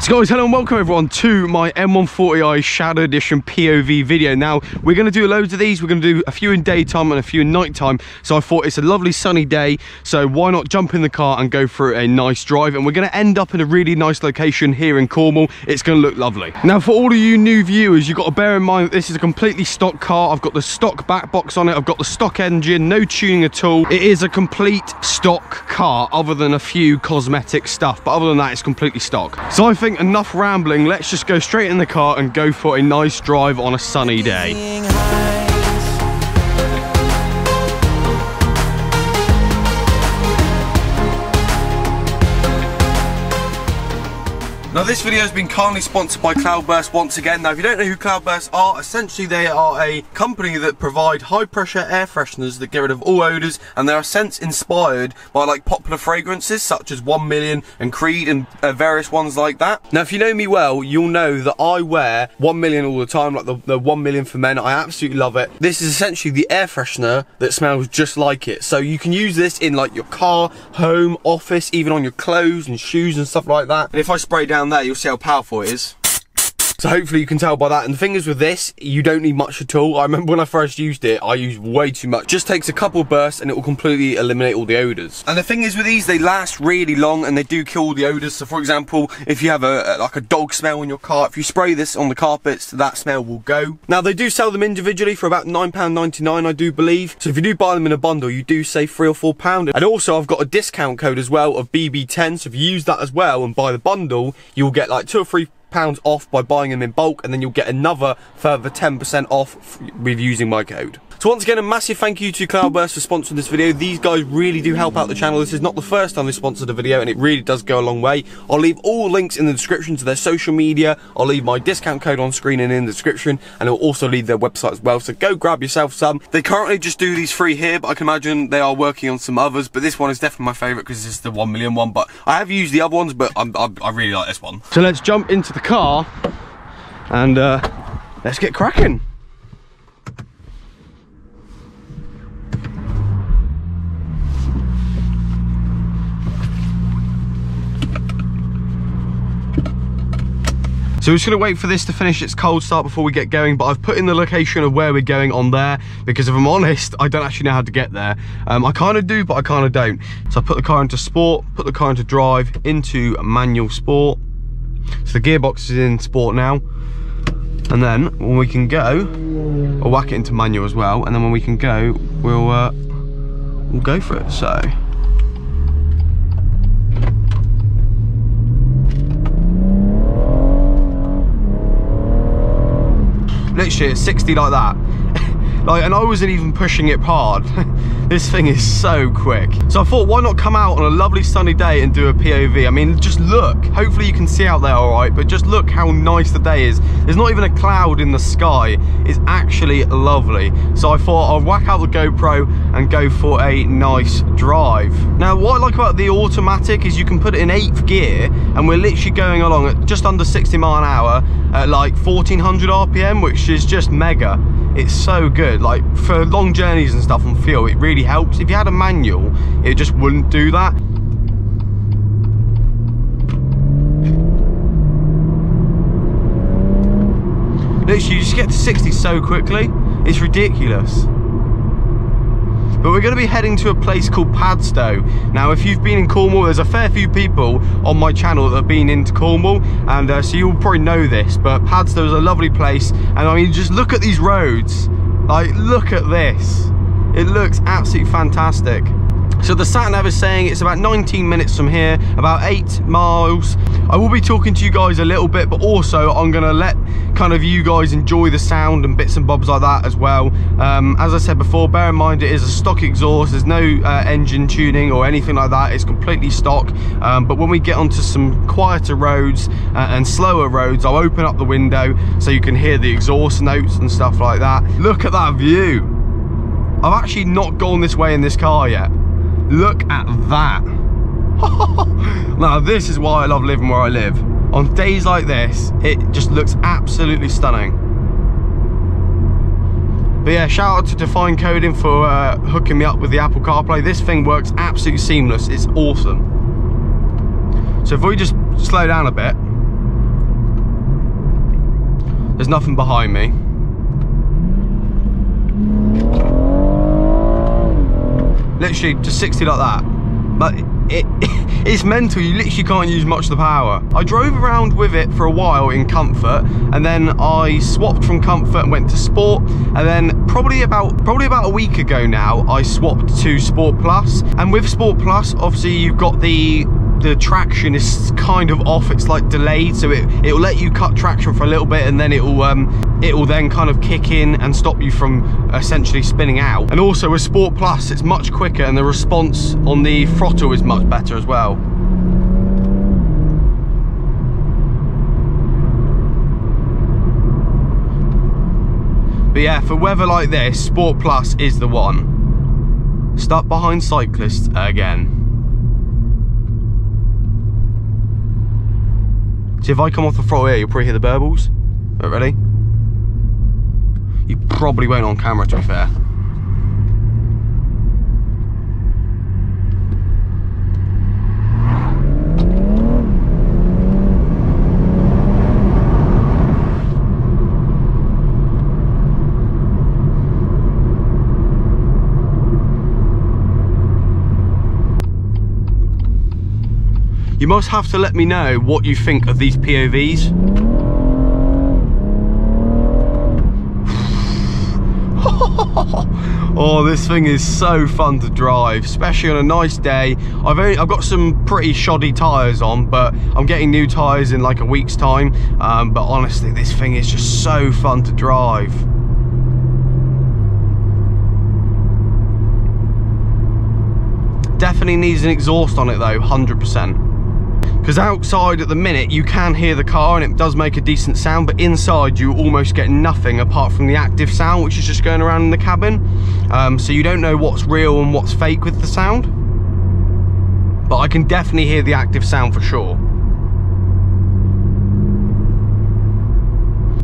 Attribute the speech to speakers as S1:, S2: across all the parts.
S1: So guys, hello and welcome everyone to my M140i Shadow Edition POV video. Now, we're going to do loads of these. We're going to do a few in daytime and a few in nighttime. So I thought it's a lovely sunny day, so why not jump in the car and go for a nice drive? And we're going to end up in a really nice location here in Cornwall. It's going to look lovely. Now, for all of you new viewers, you've got to bear in mind that this is a completely stock car. I've got the stock back box on it. I've got the stock engine, no tuning at all. It is a complete stock car other than a few cosmetic stuff. But other than that, it's completely stock. So I think enough rambling, let's just go straight in the car and go for a nice drive on a sunny day. Now this video has been kindly sponsored by Cloudburst once again. Now if you don't know who Cloudburst are, essentially they are a company that provide high pressure air fresheners that get rid of all odours, and they are since inspired by like popular fragrances such as 1 Million and Creed and various ones like that. Now if you know me well, you'll know that I wear 1 Million all the time, like the 1 Million for men. I absolutely love it. This is essentially the air freshener that smells just like it. So you can use this in like your car, home, office, even on your clothes and shoes and stuff like that. And if I spray down there, you'll see how powerful it is. So hopefully you can tell by that. And the thing is with this, you don't need much at all. I remember when I first used it, I used way too much. Just takes a couple of bursts and it will completely eliminate all the odours. And the thing is with these, they last really long and they do kill all the odours. So for example, if you have like a dog smell in your car, if you spray this on the carpets, that smell will go. Now they do sell them individually for about £9.99, I do believe. So if you do buy them in a bundle, you do save £3 or £4. And also I've got a discount code as well of BB10. So if you use that as well and buy the bundle, you'll get like £2 or £3 off by buying them in bulk, and then you'll get another further 10% off with using my code. So once again, a massive thank you to Cloudburst for sponsoring this video. These guys really do help out the channel. This is not the first time they sponsored a video, and it really does go a long way. I'll leave all links in the description to their social media. I'll leave my discount code on screen and in the description, and I'll also leave their website as well. So go grab yourself some. They currently just do these free here, but I can imagine they are working on some others. But this one is definitely my favourite because it's the 1 Million one. But I have used the other ones, but I really like this one. So let's jump into the car and let's get cracking. So we're just going to wait for this to finish its cold start before we get going, but I've put in the location of where we're going on there, because if I'm honest, I don't actually know how to get there. I kind of do, but I kind of don't. So I put the car into sport, put the car into drive, into manual sport. So the gearbox is in sport now. And then when we can go, I'll whack it into manual as well, and then when we can go, we'll go for it. So literally it's 60 like that. Like, and I wasn't even pushing it hard. This thing is so quick. So I thought, why not come out on a lovely sunny day and do a POV? I mean, just look. Hopefully you can see out there all right, but just look how nice the day is. There's not even a cloud in the sky. It's actually lovely. So I thought I'll whack out the GoPro and go for a nice drive. Now, what I like about the automatic is you can put it in 8th gear, and we're literally going along at just under 60 mile an hour at like 1400 RPM, which is just mega. It's so good. Like for long journeys and stuff on fuel, it really helps. If you had a manual, it just wouldn't do that. Literally, you just get to 60 so quickly. It's ridiculous. But we're going to be heading to a place called Padstow. Now, if you've been in Cornwall, there's a fair few people on my channel that have been into Cornwall, and so you'll probably know this, but Padstow is a lovely place. And I mean, just look at these roads. Like, look at this. It looks absolutely fantastic. So the sat-nav is saying it's about 19 minutes from here, about 8 miles. I will be talking to you guys a little bit, but also I'm gonna let kind of you guys enjoy the sound and bits and bobs like that as well. As I said before, bear in mind it is a stock exhaust. There's no engine tuning or anything like that. It's completely stock. But when we get onto some quieter roads and slower roads, I'll open up the window so you can hear the exhaust notes and stuff like that. Look at that view. I've actually not gone this way in this car yet. Look at that. Now this is why I love living where I live. On days like this, it just looks absolutely stunning. But yeah, shout out to Define Coding for hooking me up with the Apple CarPlay. This thing works absolutely seamless. It's awesome. So if we just slow down a bit, There's nothing behind me. Literally just 60 like that. But it's mental, you literally can't use much of the power. I drove around with it for a while in comfort, and then I swapped from comfort and went to sport, and then probably about a week ago now I swapped to Sport Plus. And with Sport Plus, obviously you've got the traction is kind of off, it's like delayed, so it'll let you cut traction for a little bit, and then it will then kind of kick in and stop you from essentially spinning out. And also with Sport Plus, it's much quicker, and the response on the throttle is much better as well. But yeah, for weather like this, Sport Plus is the one. Stuck behind cyclists again. So if I come off the throttle here, you'll probably hear the burbles. Right, ready? You probably won't on camera, to be fair. You must have to let me know what you think of these POVs. Oh, this thing is so fun to drive, especially on a nice day. I've got some pretty shoddy tyres on, but I'm getting new tyres in like a week's time. But honestly, this thing is just so fun to drive. Definitely needs an exhaust on it though, 100%. Because outside at the minute you can hear the car and it does make a decent sound, but inside you almost get nothing apart from the active sound, which is just going around in the cabin. So you don't know what's real and what's fake with the sound, but I can definitely hear the active sound for sure.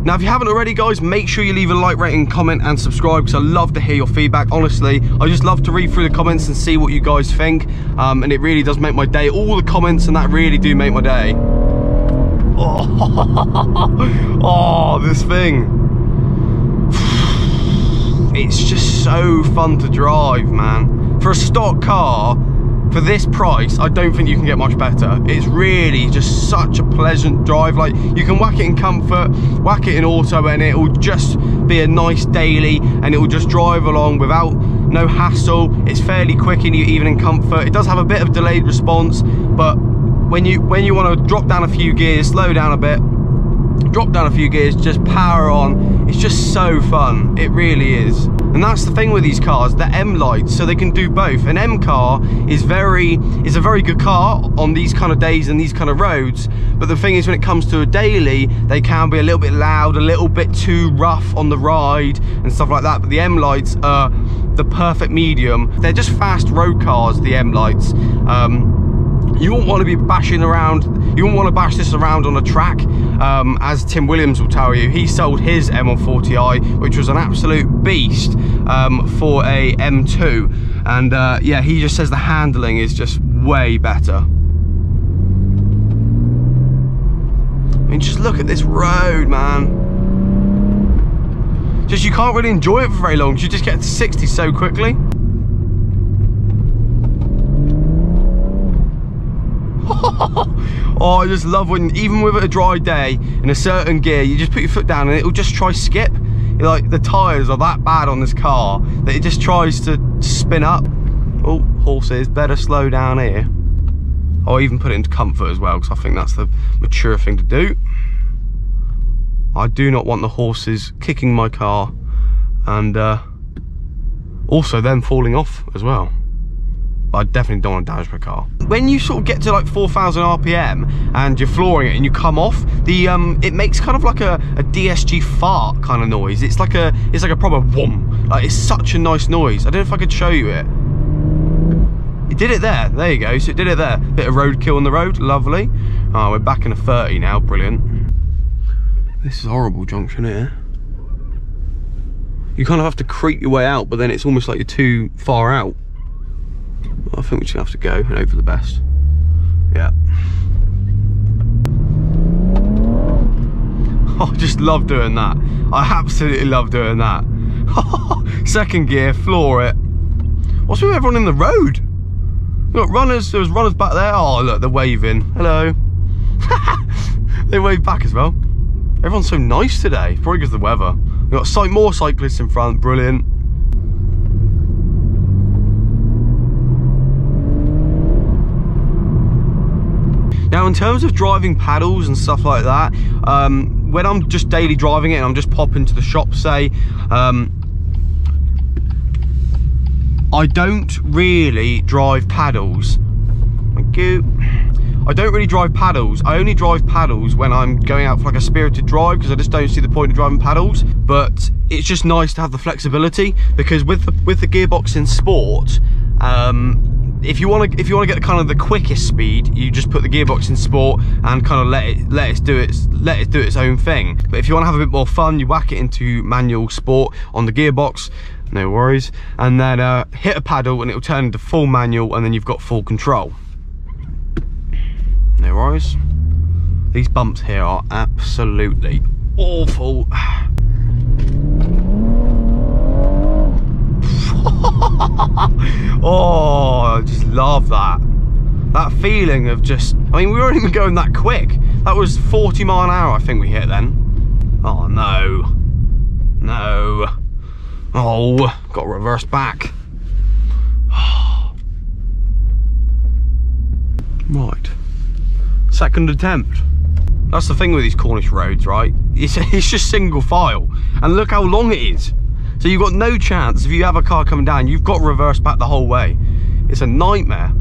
S1: Now, if you haven't already, guys, make sure you leave a like, rating, comment and subscribe, because I love to hear your feedback. Honestly, I just love to read through the comments and see what you guys think, and it really does make my day. All the comments and that really do make my day. Oh, this thing. It's just so fun to drive, man. For a stock car, for this price, I don't think you can get much better. It's really just such a pleasant drive. Like, you can whack it in comfort, whack it in auto, and it will just be a nice daily, and it will just drive along without no hassle. It's fairly quick even in comfort. It does have a bit of delayed response, but when you want to drop down a few gears, slow down a bit, drop down a few gears, just power on, it's just so fun. It really is. And that's the thing with these cars, they're M lights, so they can do both. An M car is a very good car on these kind of days and these kind of roads, but the thing is, when it comes to a daily, they can be a little bit loud, a little bit too rough on the ride and stuff like that. But the M lights are the perfect medium. They're just fast road cars, the M lights. You won't want to be bashing around, you won't want to bash this around on a track, as Tim Williams will tell you. He sold his M140i, which was an absolute beast, for a M2, and yeah, he just says the handling is just way better. I mean, just look at this road, man. Just, you can't really enjoy it for very long, you just get to 60 so quickly. Oh, I just love when, even with a dry day in a certain gear, you just put your foot down and it'll just try skip. Like, the tyres are that bad on this car that it just tries to spin up. Oh, horses, better slow down here. I'll even put it into comfort as well, because I think that's the mature thing to do. I do not want the horses kicking my car, and also them falling off as well. But I definitely don't want to damage my car. When you sort of get to like 4,000 RPM and you're flooring it and you come off, it makes kind of like a DSG fart kind of noise. It's like a proper whoom. Like, it's such a nice noise. I don't know if I could show you it. It did it there. There you go. So it did it there. Bit of roadkill on the road. Lovely. Oh, we're back in a 30 now. Brilliant. This is a horrible junction here. You kind of have to creep your way out, but then it's almost like you're too far out. I think we're just gonna have to go and hope for the best. Yeah. I just love doing that. I absolutely love doing that. Second gear, floor it. What's with everyone in the road? We've got runners, there's runners back there. Oh look, they're waving. Hello. They wave back as well. Everyone's so nice today, probably because of the weather. We've got more cyclists in front, brilliant. Now in terms of driving paddles and stuff like that, when I'm just daily driving it and I'm just popping to the shop, say, I don't really drive paddles. Thank you. I don't really drive paddles. I only drive paddles when I'm going out for like a spirited drive, because I just don't see the point of driving paddles. But it's just nice to have the flexibility, because with the gearbox in sport, if you want to get kind of the quickest speed, you just put the gearbox in sport and kind of let it do its own thing. But if you want to have a bit more fun, you whack it into manual sport on the gearbox, no worries, and then hit a paddle and it will turn into full manual, and then you've got full control. No worries. These bumps here are absolutely awful. Oh, I just love that. That feeling of just, I mean, we weren't even going that quick. That was 40 mile an hour I think we hit then. Oh no. No. Oh, got to reverse back. Right. Second attempt. That's the thing with these Cornish roads, right? It's just single file. And look how long it is. So you've got no chance, if you have a car coming down, you've got to reverse back the whole way. It's a nightmare.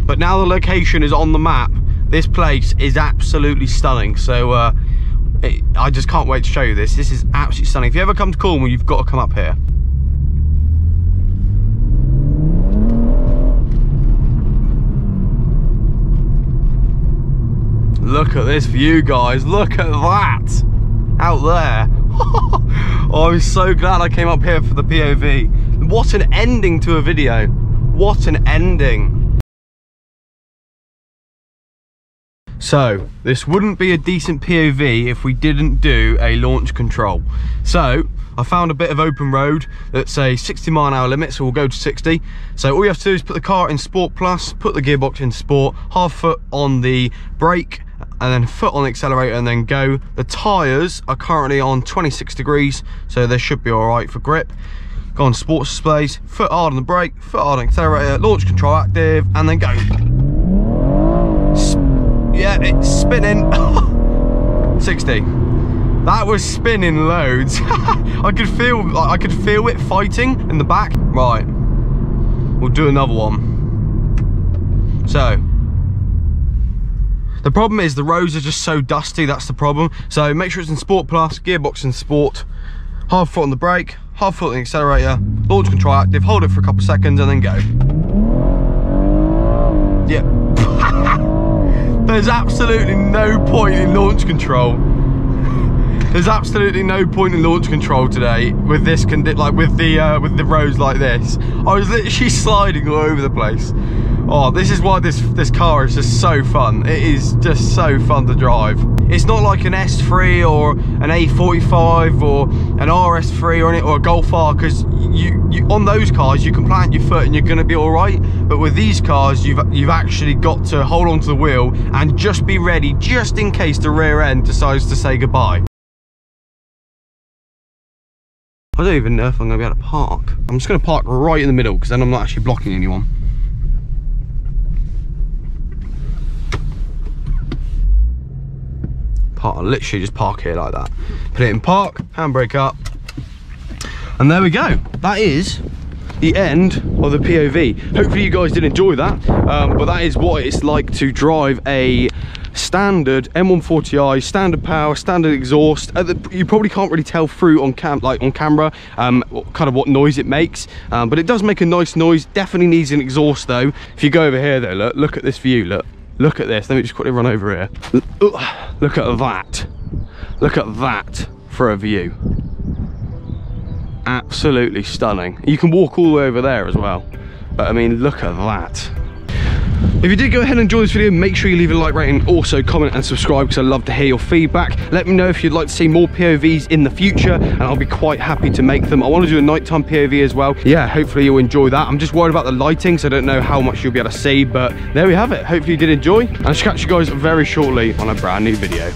S1: But now the location is on the map, this place is absolutely stunning. So I just can't wait to show you this. This is absolutely stunning. If you ever come to Cornwall, you've got to come up here. Look at this view, guys. Look at that out there. Oh, I'm so glad I came up here for the POV. What an ending to a video. What an ending. So this wouldn't be a decent POV if we didn't do a launch control. So I found a bit of open road that's a 60 mile an hour limit, so we'll go to 60. So all you have to do is put the car in Sport Plus, put the gearbox in Sport, half foot on the brake, and then foot on the accelerator, and then go. The tyres are currently on 26 degrees, so they should be all right for grip. Go on sports displays, foot hard on the brake, foot hard on the accelerator, launch control active, and then go. Yeah, it's spinning. 60. That was spinning loads. I could feel it fighting in the back. Right, we'll do another one. So the problem is the roads are just so dusty, that's the problem. So make sure it's in Sport Plus, gearbox in Sport, half foot on the brake, half foot on the accelerator, launch control active, hold it for a couple of seconds and then go. Yep. There's absolutely no point in launch control. There's absolutely no point in launch control today with this with the roads like this. I was literally sliding all over the place. Oh, this is why this car is just so fun. It is just so fun to drive. It's not like an S3 or an A45 or an RS3 or a Golf R, because you on those cars you can plant your foot and you're going to be all right. But with these cars, you've actually got to hold onto the wheel and just be ready, just in case the rear end decides to say goodbye. I don't even know if I'm going to be able to park. I'm just going to park right in the middle, because then I'm not actually blocking anyone. I'll literally just park here like that. Put it in park, handbrake up, and there we go. That is the end of the POV. Hopefully you guys did enjoy that, but that is what it's like to drive a standard M140i, standard power, standard exhaust. You probably can't really tell through on camera kind of what noise it makes, but it does make a nice noise. Definitely needs an exhaust though. If you go over here though, look at this view. Look at this. Let me just quickly run over here. Look at that. Look at that for a view. Absolutely stunning. You can walk all the way over there as well. But I mean, look at that. But If you did go ahead and enjoy this video, make sure you leave a like rating, also comment and subscribe because I love to hear your feedback. Let me know if you'd like to see more POVs in the future and I'll be quite happy to make them. I want to do a nighttime POV as well. Yeah, hopefully you'll enjoy that. I'm just worried about the lighting, so I don't know how much you'll be able to see, but there we have it. Hopefully you did enjoy, and I'll catch you guys very shortly on a brand new video.